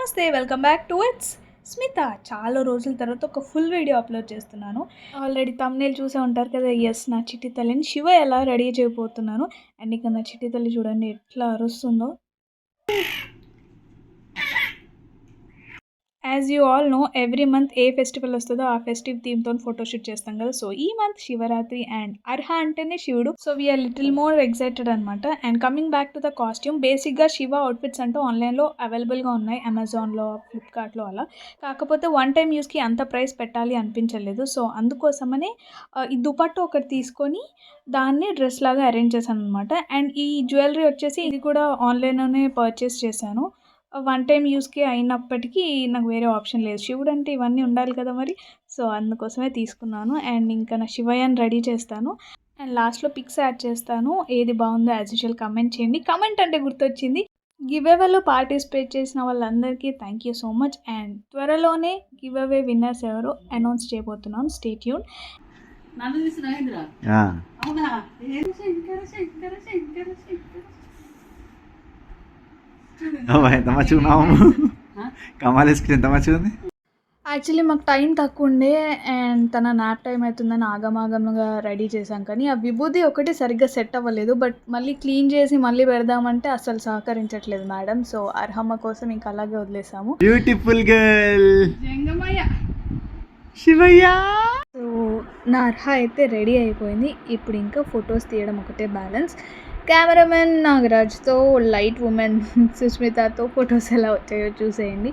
నమస్తే, welcome back to it's Smitha. చాలా రోజుల తర్వాత ఒక ఫుల్ వీడియో అప్లోడ్ చేస్తున్నాను. ఆల్రెడీ తమ్నేల్ చూసే ఉంటారు కదా. ఎస్, నా చిట్టి తల్లిని శివ ఎలా రెడీ చేయబోతున్నాను. అండ్ ఇక నా చిట్టి తల్లి చూడండి ఎట్లా అరుస్తుందో. As you all know, every month a festival వస్తుందో ఆ ఫెస్టివ్ థీమ్తో ఫోటోషూట్ చేస్తాం కదా. సో ఈ మంత్ శివరాత్రి అండ్ అర్హ అంటేనే శివుడు. So we are little more excited అనమాట. And coming back to the costume, బేసిక్గా శివ అవుట్ఫిట్స్ అంటూ ఆన్లైన్లో అవైలబుల్గా ఉన్నాయి, అమెజాన్లో, ఫ్లిప్కార్ట్లో అలా. కాకపోతే వన్ టైం యూస్కి అంత ప్రైస్ పెట్టాలి అనిపించలేదు. సో అందుకోసమనే ఈ దుపట్టు ఒకటి తీసుకొని దాన్ని డ్రెస్ లాగా అరేంజ్ చేశాను అనమాట. అండ్ ఈ జ్యువెలరీ వచ్చేసి ఇది కూడా ఆన్లైన్లోనే పర్చేస్ చేశాను. వన్ టైం యూస్కి అయినప్పటికీ నాకు వేరే ఆప్షన్ లేదు. శివుడు అంటే ఇవన్నీ ఉండాలి కదా మరి. సో అందుకోసమే తీసుకున్నాను. అండ్ ఇంకా నా శివయ్యని రెడీ చేస్తాను. అండ్ లాస్ట్లో పిక్స్ యాడ్ చేస్తాను. ఏది బాగుందో యాజ్ యూజువల్ కమెంట్ చేయండి. కమెంట్ అంటే గుర్తొచ్చింది, గివ్ అవేలో పార్టిసిపేట్ చేసిన వాళ్ళందరికీ thank you so much. And త్వరలోనే గివ్ అవే విన్నర్స్ ఎవరో అనౌన్స్ చేయబోతున్నాను. Stay tune. కమాల్ స్క్రీన్ ఎంత మంచిగా ఉంది. యాక్చువల్లీ మాకు టైం తక్కువ ఉండే అండ్ తన నాప్ టైం అవుతుందని ఆగమాగంగా రెడీ చేశాం. కానీ ఆ విభూది ఒకటి సరిగ్గా సెట్ అవ్వలేదు. బట్ మళ్ళీ క్లీన్ చేసి మళ్ళీ పెడదామంటే అసలు సహకరించట్లేదు మేడం. సో అర్హమ్మ కోసం ఇంకా అలాగే వదిలేసాము. Beautiful girl Shivayya. సో నా అర్హ అయితే రెడీ అయిపోయింది. ఇప్పుడు ఇంకా ఫొటోస్ తీయడం ఒకటే బ్యాలెన్స్. కెమెరామెన్ నాగరాజ్తో, లైట్ ఉమెన్ సుష్మితతో ఫొటోస్ ఎలా వచ్చాయో చూసేయండి.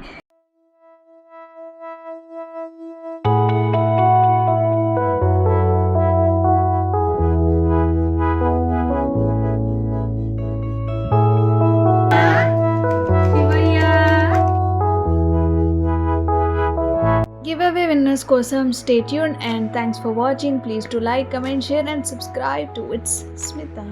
Giveaway winners kosam stay tuned and thanks for watching. Please do like, comment, share and subscribe to It's Smita.